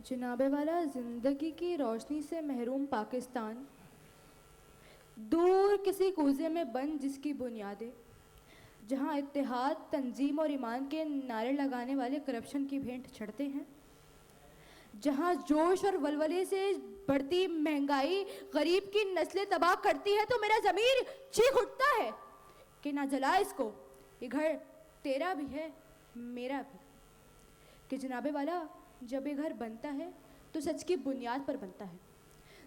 जनाब वाला, ज़िंदगी की रोशनी से महरूम पाकिस्तान दूर किसी कूजे में बंद, जिसकी बुनियादें जहां इत्तेहाद, तंजीम और ईमान के नारे लगाने वाले करप्शन की भेंट चढ़ते हैं, जहां जोश और वलवले से बढ़ती महंगाई गरीब की नस्लें तबाह करती है, तो मेरा ज़मीर चीख उठता है कि ना जला इसको, ये घर तेरा भी है मेरा भी। कि जनाबे वाला, जब ये घर बनता है तो सच की बुनियाद पर बनता है,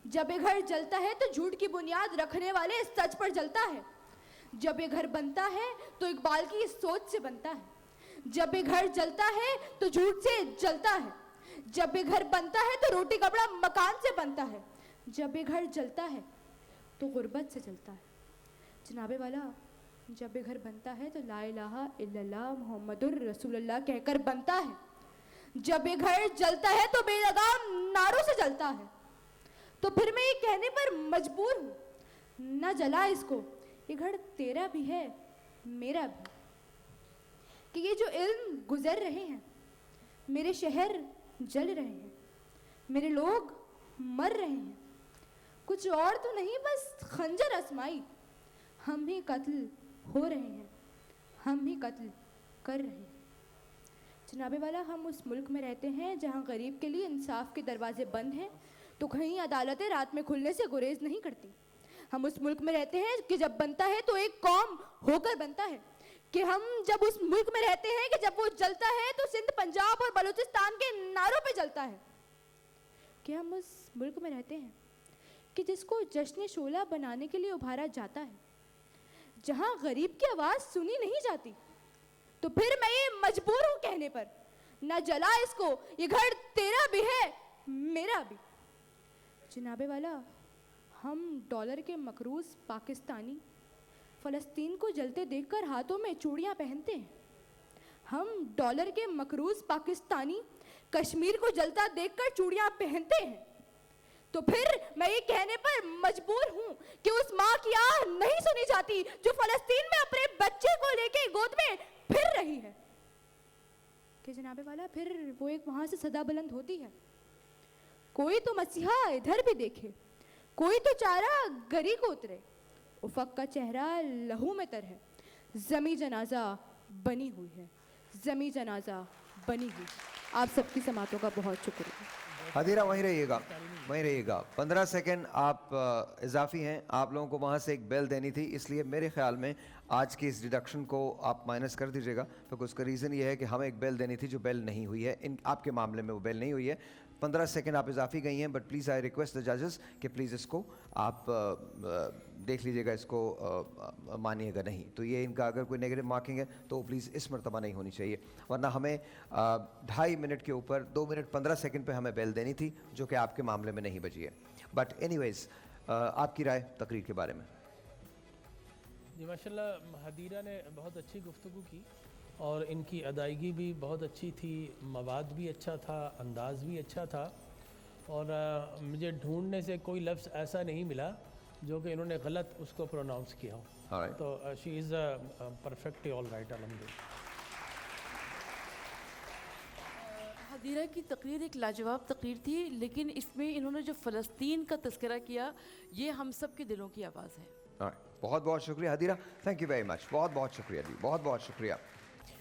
जब ये घर जलता है तो झूठ की बुनियाद रखने वाले सच पर जलता है, जब ये घर बनता है तो इकबाल की सोच से बनता है, जब ये घर जलता है तो झूठ से जलता है, जब ये घर बनता है तो रोटी कपड़ा मकान से बनता है, जब ये घर जलता है तो गुर्बत से जलता है। जनाबे वाला, जब ये घर बनता है तो ला इलाहा इल्लल्लाह मुहम्मदुर रसूलुल्लाह कहकर बनता है, जब ये घर जलता है तो बेलगाम नारों से जलता है। तो फिर मैं ये कहने पर मजबूर हूँ, ना जला इसको, ये घर तेरा भी है मेरा भी। कि ये जो इल्म गुजर रहे हैं, मेरे शहर जल रहे हैं, मेरे लोग मर रहे हैं, कुछ और तो नहीं बस खंजर आजमाई, हम ही कत्ल हो रहे हैं, हम ही कत्ल कर रहे हैं। जनाबे वाला, हम उस मुल्क में रहते हैं जहाँ गरीब के लिए इंसाफ के दरवाजे बंद हैं तो कहीं अदालतें रात में खुलने से गुरेज नहीं करती। हम उस मुल्क में रहते हैं कि जब बनता है तो एक कौम होकर बनता है। कि हम जब उस मुल्क में रहते हैं कि जब वो जलता है तो सिंध, पंजाब और बलूचिस्तान के नारों पे जलता है। कि हम उस मुल्क में रहते हैं कि जिसको जश्न शोला बनाने के लिए उभारा जाता है, जहाँ गरीब की आवाज़ सुनी नहीं जाती। तो फिर मैं ये मजबूर हूँ कहने पर, ना जला इसको, ये घर तेरा भी है मेरा भी। जनाबे वाला, हम डॉलर के मकरूज पाकिस्तानी फ़लस्तीन को जलते देखकर हाथों में चूड़ियाँ पहनते हैं। हम डॉलर के मकरूज पाकिस्तानी कश्मीर को जलता देखकर चूड़ियाँ पहनते हैं। तो फिर मैं ये कहने पर मजबूर हूँ कि उस माँ की आह नहीं सुनी जाती जो फ़लस्तीन में अपने बच्चे को लेके गोद में फिर रही है। कि जनाबे वाला, फिर वो एक वहाँ से सदा बुलंद होती है, कोई तो मसीहा इधर भी देखे, कोई तो चारा गरी को उतरे, उफक का चेहरा लहू में तर है, ज़मी जनाजा बनी हुई है, ज़मी जनाजा बनी हुई। आप सबकी समातों का बहुत शुक्रिया। हदीरा वहीं रहिएगा, वहीं रहिएगा। 15 सेकंड आप इजाफी हैं, आप लोगों को वहाँ से एक बेल देनी थी, इसलिए मेरे ख्याल में आज की इस डिडक्शन को आप माइनस कर दीजिएगा, क्योंकि उसका रीज़न ये है कि हमें एक बेल देनी थी जो बेल नहीं हुई है। इन आपके मामले में वो बेल नहीं हुई है। 15 सेकंड आप इजाफी गई हैं, but please I request the जजेस कि प्लीज़ इसको आप देख लीजिएगा, इसको मानिएगा नहीं। तो ये इनका अगर कोई नेगेटिव मार्किंग है तो प्लीज़ इस मरतबा नहीं होनी चाहिए, वरना हमें 2.5 मिनट के ऊपर 2 मिनट 15 सेकंड पे हमें बेल देनी थी, जो कि आपके मामले में नहीं बची है। बट एनीवेज, आपकी राय तकरीर के बारे में? जी माशाल्लाह, हदीरा ने बहुत अच्छी गुफ्तगू की और इनकी अदायगी भी बहुत अच्छी थी, मवाद भी अच्छा था, अंदाज़ भी अच्छा था, और मुझे ढूंढने से कोई लफ्ज़ ऐसा नहीं मिला जो कि इन्होंने गलत उसको प्रोनाउंस किया हो। तो she is perfectly all right, अल्हम्दुलिल्लाह। हदीरा की तकरीर एक लाजवाब तकरीर थी, लेकिन इसमें इन्होंने जो फ़लस्तीन का तज़किरा किया, ये हम सब के दिलों की आवाज़ है। बहुत बहुत शुक्रिया हदीरा, थैंक यू वेरी मच, बहुत बहुत शुक्रिया जी, बहुत बहुत शुक्रिया।